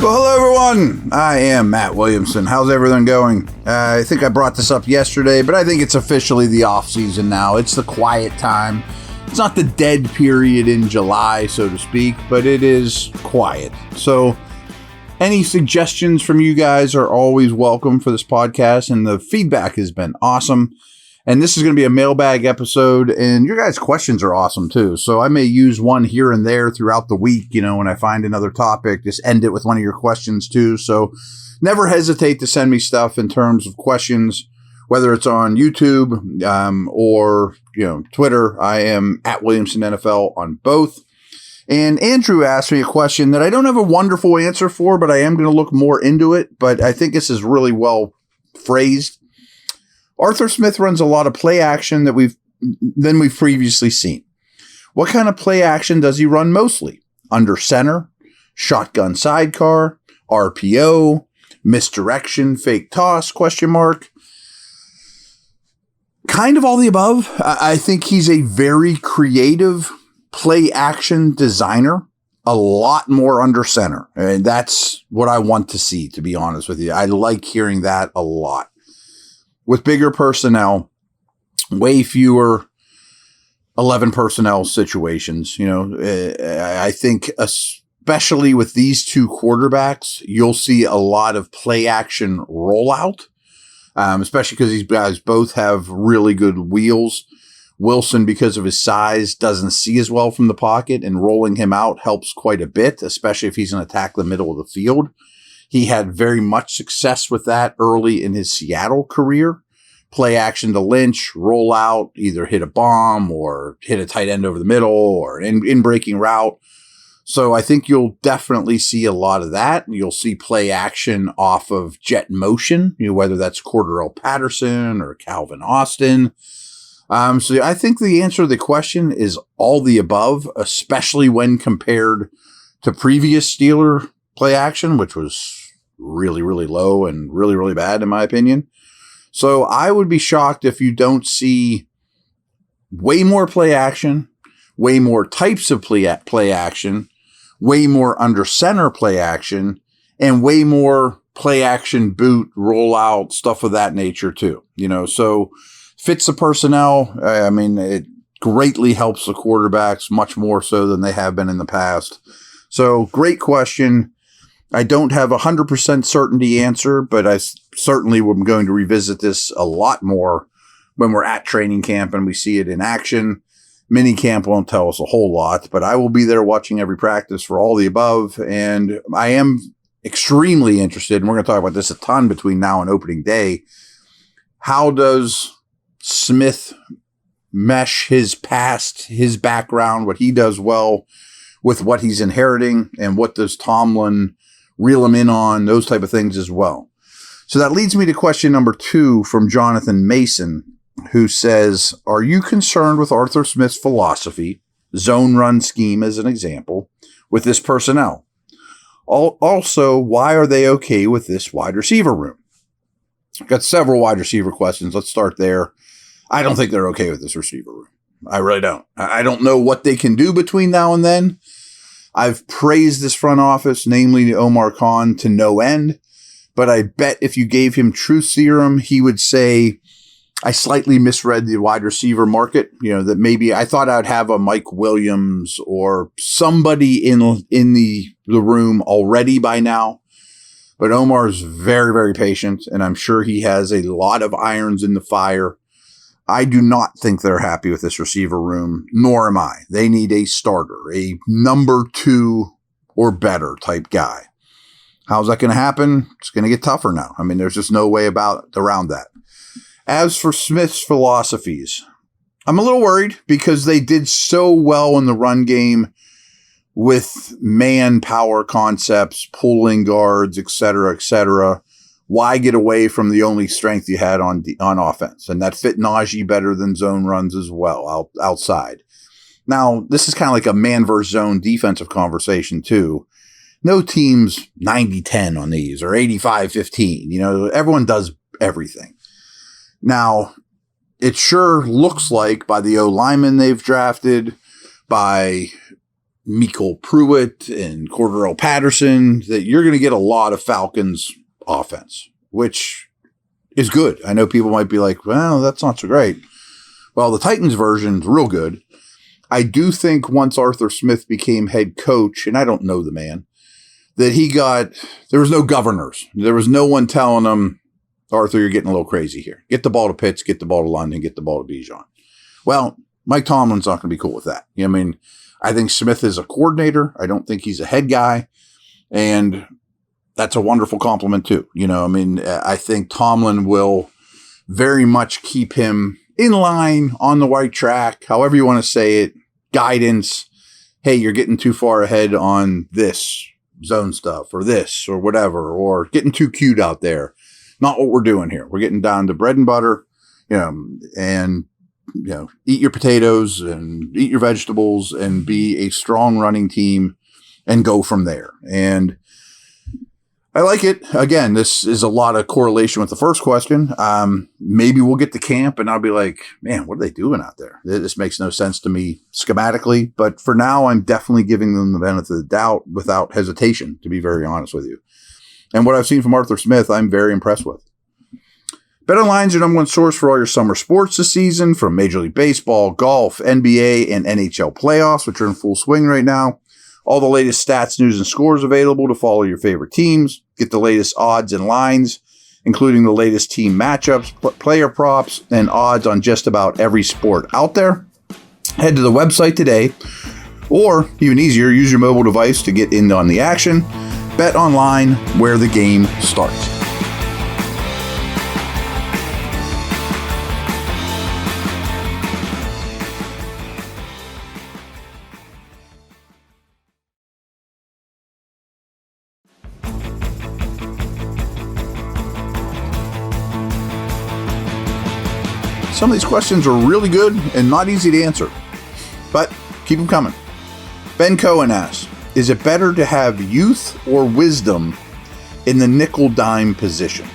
Well, hello everyone. I am Matt Williamson. How's everything going? I think I brought this up yesterday, but I think it's officially the off season now. It's the quiet time. It's not the dead period in July, so to speak, but it is quiet. So any suggestions from you guys are always welcome for this podcast, and the feedback has been awesome. And this is going to be a mailbag episode, and your guys' questions are awesome too. So I may use one here and there throughout the week, when I find another topic, just end it with one of your questions too. So never hesitate to send me stuff in terms of questions, whether it's on YouTube or, Twitter. I am at Williamson NFL on both. And Andrew asked me a question that I don't have a wonderful answer for, but I am going to look more into it. But I think this is really well phrased. Arthur Smith runs a lot of play action that we've previously seen. What kind of play action does he run mostly? Under center, shotgun sidecar, RPO, misdirection, fake toss, ? Kind of all the above. I think he's a very creative play action designer, a lot more under center. And that's what I want to see, to be honest with you. I like hearing that a lot. With bigger personnel, way fewer 11 personnel situations. I think especially with these two quarterbacks, you'll see a lot of play action rollout, especially because these guys both have really good wheels. Wilson, because of his size, doesn't see as well from the pocket, and rolling him out helps quite a bit, especially if he's going to attack the middle of the field. He had very much success with that early in his Seattle career. Play action to Lynch, roll out, either hit a bomb or hit a tight end over the middle or an in-breaking route. So I think you'll definitely see a lot of that. You'll see play action off of jet motion, whether that's Cordarrelle Patterson or Calvin Austin. So I think the answer to the question is all the above, especially when compared to previous Steeler play action, which was really, really low and really, really bad in my opinion. So I would be shocked if you don't see way more play action, way more types of play action, way more under center play action, and way more play action boot, rollout, stuff of that nature too. So fits the personnel. It greatly helps the quarterbacks, much more so than they have been in the past. So great question. I don't have 100% certainty answer, but I certainly am going to revisit this a lot more when we're at training camp and we see it in action. Mini camp won't tell us a whole lot, but I will be there watching every practice for all the above. And I am extremely interested, and we're going to talk about this a ton between now and opening day. How does Smith mesh his past, his background, what he does well with what he's inheriting, and what does Tomlin reel him in on, those type of things as well. So that leads me to question number 2 from Jonathan Mason, who says, are you concerned with Arthur Smith's philosophy, zone run scheme as an example, with this personnel? Also, why are they okay with this wide receiver room? I've got several wide receiver questions. Let's start there. I don't think they're okay with this receiver room. I really don't. I don't know what they can do between now and then. I've praised this front office, namely Omar Khan, to no end, but I bet if you gave him truth serum, he would say, I slightly misread the wide receiver market, that maybe I thought I'd have a Mike Williams or somebody in the room already by now. But Omar's very, very patient, and I'm sure he has a lot of irons in the fire. I do not think they're happy with this receiver room, nor am I. They need a starter, a number 2 or better type guy. How's that going to happen? It's going to get tougher now. There's just no way around that. As for Smith's philosophies, I'm a little worried because they did so well in the run game with man power concepts, pulling guards, et cetera, why get away from the only strength you had on offense? And that fit Najee better than zone runs as well outside. Now, this is kind of like a man versus zone defensive conversation too. No team's 90-10 on these or 85-15. Everyone does everything. Now, it sure looks like by the O-linemen they've drafted, by Mikael Pruitt and Cordarrelle Patterson, that you're going to get a lot of Falcons offense, which is good. I know people might be like, well, that's not so great. Well, the Titans version is real good. I do think once Arthur Smith became head coach, and I don't know the man, that there was no governors. There was no one telling him, Arthur, you're getting a little crazy here. Get the ball to Pitts, get the ball to London, get the ball to Bijan. Well, Mike Tomlin's not going to be cool with that. I mean, I think Smith is a coordinator. I don't think he's a head guy. And that's a wonderful compliment too. I mean, I think Tomlin will very much keep him in line, on the right track, however you want to say it, guidance. Hey, you're getting too far ahead on this zone stuff or this or whatever, or getting too cute out there. Not what we're doing here. We're getting down to bread and butter, and eat your potatoes and eat your vegetables and be a strong running team and go from there. And I like it. Again, this is a lot of correlation with the first question. Maybe we'll get to camp and I'll be like, man, what are they doing out there? This makes no sense to me schematically. But for now, I'm definitely giving them the benefit of the doubt without hesitation, to be very honest with you. And what I've seen from Arthur Smith, I'm very impressed with. BetOnline is your number one source for all your summer sports this season, from Major League Baseball, golf, NBA, and NHL playoffs, which are in full swing right now. All the latest stats, news, and scores available to follow your favorite teams. Get the latest odds and lines, including the latest team matchups, player props, and odds on just about every sport out there. Head to the website today, or even easier, use your mobile device to get in on the action. Bet online, where the game starts. Some of these questions are really good and not easy to answer, but keep them coming. Ben Cohen asks, is it better to have youth or wisdom in the nickel-dime position?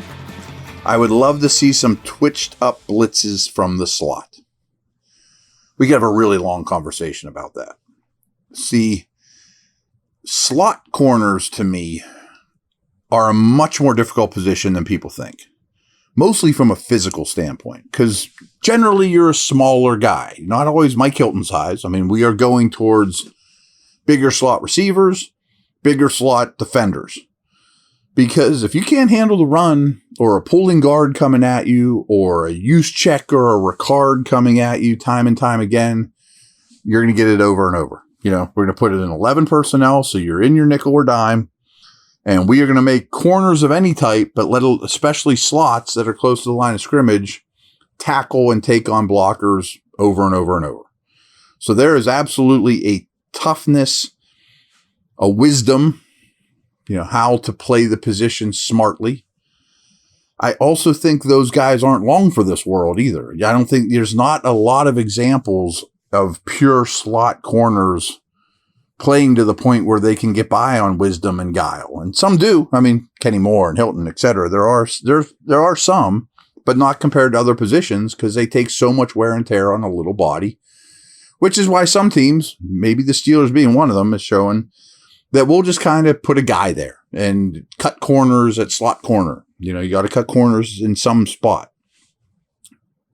I would love to see some twitched-up blitzes from the slot. We could have a really long conversation about that. See, slot corners to me are a much more difficult position than people think. Mostly from a physical standpoint, because generally you're a smaller guy, not always Mike Hilton size. I mean, we are going towards bigger slot receivers, bigger slot defenders. Because if you can't handle the run, or a pulling guard coming at you, or a use check or a Ricard coming at you time and time again, you're going to get it over and over. We're going to put it in 11 personnel, so you're in your nickel or dime. And we are going to make corners of any type, but especially slots that are close to the line of scrimmage, tackle and take on blockers over and over and over. So there is absolutely a toughness, a wisdom, how to play the position smartly. I also think those guys aren't long for this world either. I don't think there's not a lot of examples of pure slot corners playing to the point where they can get by on wisdom and guile. And some do. I mean, Kenny Moore and Hilton, et cetera. There are some, but not compared to other positions, because they take so much wear and tear on a little body, which is why some teams, maybe the Steelers being one of them, is showing that we'll just kind of put a guy there and cut corners at slot corner. You got to cut corners in some spot.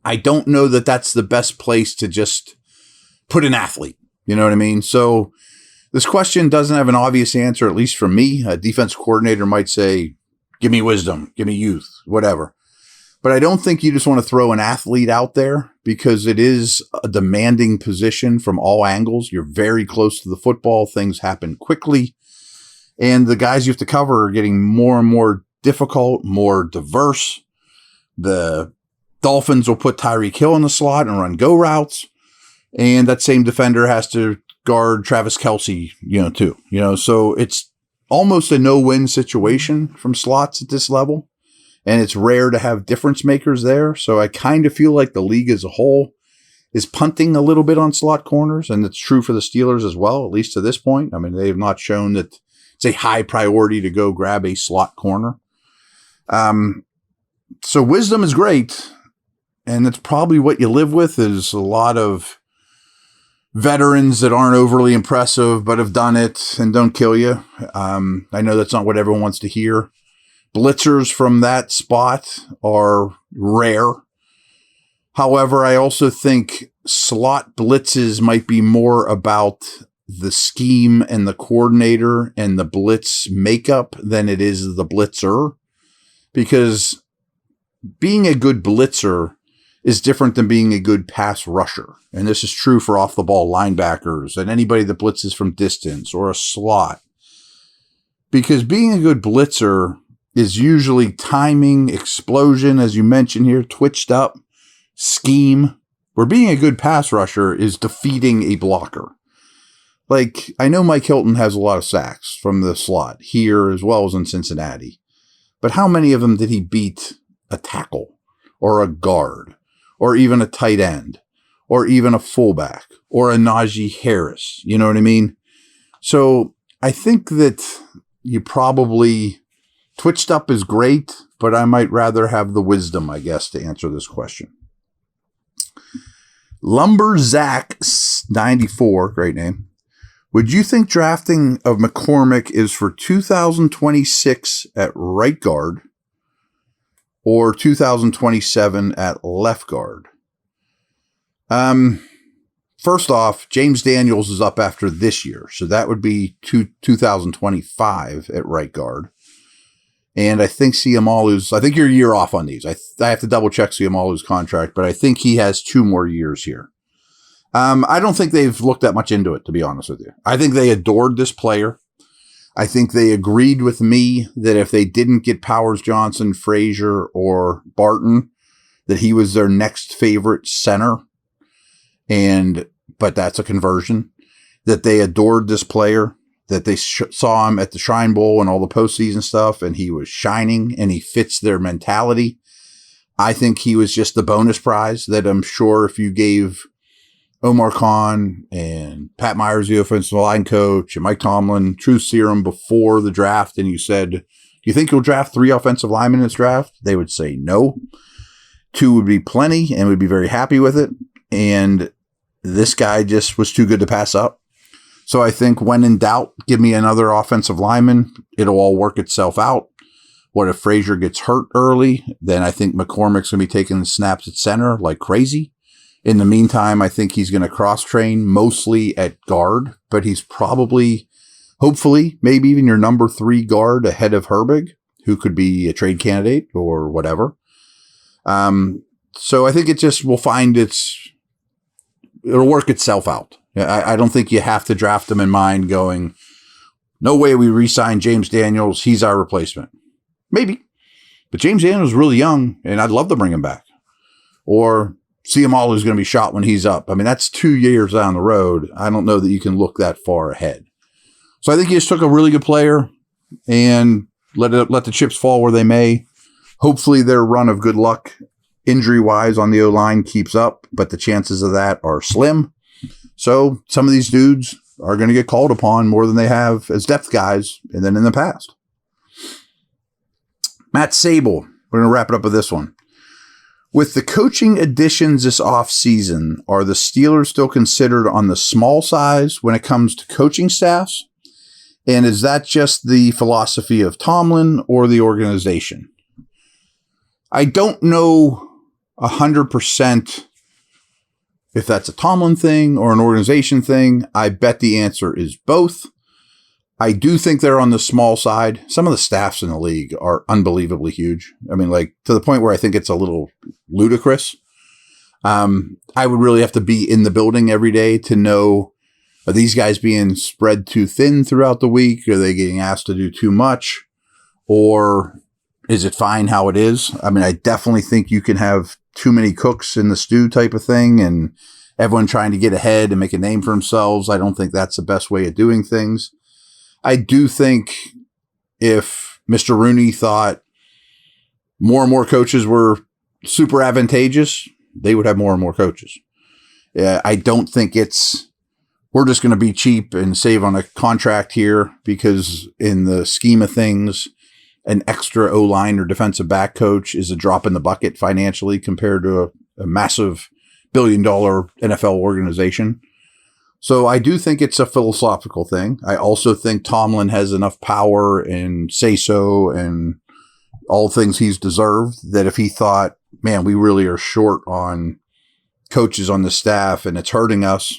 I don't know that that's the best place to just put an athlete. You know what I mean? So this question doesn't have an obvious answer, at least for me. A defense coordinator might say, give me wisdom, give me youth, whatever. But I don't think you just want to throw an athlete out there, because it is a demanding position from all angles. You're very close to the football. Things happen quickly. And the guys you have to cover are getting more and more difficult, more diverse. The Dolphins will put Tyreek Hill in the slot and run go routes. And that same defender has to guard Travis Kelce, too. So it's almost a no-win situation from slots at this level. And it's rare to have difference makers there. So I kind of feel like the league as a whole is punting a little bit on slot corners. And it's true for the Steelers as well, at least to this point. I mean, they have not shown that it's a high priority to go grab a slot corner. So wisdom is great. And that's probably what you live with, is a lot of veterans that aren't overly impressive but have done it and don't kill you. I know that's not what everyone wants to hear. Blitzers from that spot are rare. However, I also think slot blitzes might be more about the scheme and the coordinator and the blitz makeup than it is the blitzer, because being a good blitzer is different than being a good pass rusher. And this is true for off the ball linebackers and anybody that blitzes from distance or a slot, because being a good blitzer is usually timing, explosion, as you mentioned here, twitched up, scheme, where being a good pass rusher is defeating a blocker. Like, I know Mike Hilton has a lot of sacks from the slot here as well as in Cincinnati, but how many of them did he beat a tackle or a guard or even a tight end or even a fullback or a Najee Harris? You know what I mean? So I think that you probably twitched up is great, but I might rather have the wisdom, I guess, to answer this question. Lumberzak94, great name. Would you think drafting of McCormick is for 2026 at right guard or 2027 at left guard? First off, James Daniels is up after this year, so that would be 2025 at right guard. And I think I think you're a year off on these. I have to double check Siamalu's contract, but I think he has 2 more years here. I don't think they've looked that much into it, to be honest with you. I think they adored this player. I think they agreed with me that if they didn't get Powers Johnson, Frazier, or Barton, that he was their next favorite center. But that's a conversion. That they adored this player, that they saw him at the Shrine Bowl and all the postseason stuff, and he was shining, and he fits their mentality. I think he was just the bonus prize that I'm sure if you gave Omar Khan and Pat Myers, the offensive line coach, and Mike Tomlin truth serum before the draft, and you said, do you think you'll draft 3 offensive linemen in this draft? They would say no. 2 would be plenty and would be very happy with it. And this guy just was too good to pass up. So I think when in doubt, give me another offensive lineman. It'll all work itself out. What if Frazier gets hurt early? Then I think McCormick's going to be taking the snaps at center like crazy. In the meantime, I think he's going to cross-train mostly at guard, but he's probably, hopefully, maybe even your number 3 guard ahead of Herbig, who could be a trade candidate or whatever. So I think it just will it'll work itself out. I don't think you have to draft him in mind going, no way we re-sign James Daniels, he's our replacement. Maybe, but James Daniels is really young, and I'd love to bring him back. Or Siamalu is going to be shot when he's up. I mean, that's 2 years down the road. I don't know that you can look that far ahead. So I think he just took a really good player and let the chips fall where they may. Hopefully their run of good luck injury-wise on the O-line keeps up, but the chances of that are slim. So some of these dudes are going to get called upon more than they have as depth guys and then in the past. Matt Sable, we're going to wrap it up with this one. With the coaching additions this offseason, are the Steelers still considered on the small size when it comes to coaching staffs? And is that just the philosophy of Tomlin or the organization? I don't know 100% if that's a Tomlin thing or an organization thing. I bet the answer is both. I do think they're on the small side. Some of the staffs in the league are unbelievably huge. I mean, like to the point where I think it's a little ludicrous. I would really have to be in the building every day to know, are these guys being spread too thin throughout the week? Are they getting asked to do too much? Or is it fine how it is? I mean, I definitely think you can have too many cooks in the stew type of thing and everyone trying to get ahead and make a name for themselves. I don't think that's the best way of doing things. I do think if Mr. Rooney thought more and more coaches were super advantageous, they would have more and more coaches. I don't think we're just going to be cheap and save on a contract here because in the scheme of things, an extra O-line or defensive back coach is a drop in the bucket financially compared to a massive $1 billion NFL organization. So I do think it's a philosophical thing. I also think Tomlin has enough power and say-so and all things he's deserved that if he thought, man, we really are short on coaches on the staff and it's hurting us,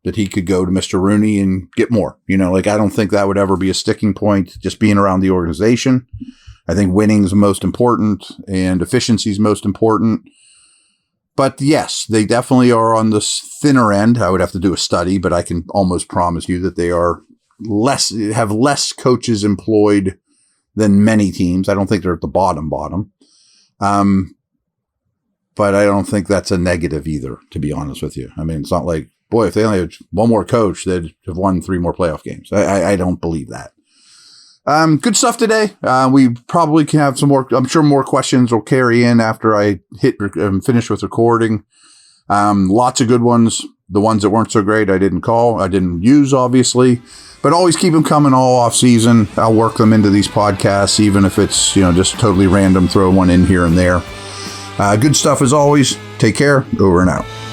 that he could go to Mr. Rooney and get more. I don't think that would ever be a sticking point, just being around the organization. I think winning is most important and efficiency is most important. But yes, they definitely are on the thinner end. I would have to do a study, but I can almost promise you that they are have less coaches employed than many teams. I don't think they're at the bottom. But I don't think that's a negative either, to be honest with you. I mean, it's not like, boy, if they only had one more coach, they'd have won 3 more playoff games. I don't believe that. Good stuff today. We probably can have some more. I'm sure more questions will carry in after I finish with recording. Lots of good ones. The ones that weren't so great, I didn't use, obviously, but always keep them coming all off season. I'll work them into these podcasts, even if it's, just totally random, throw one in here and there. Good stuff as always. Take care. Over and out.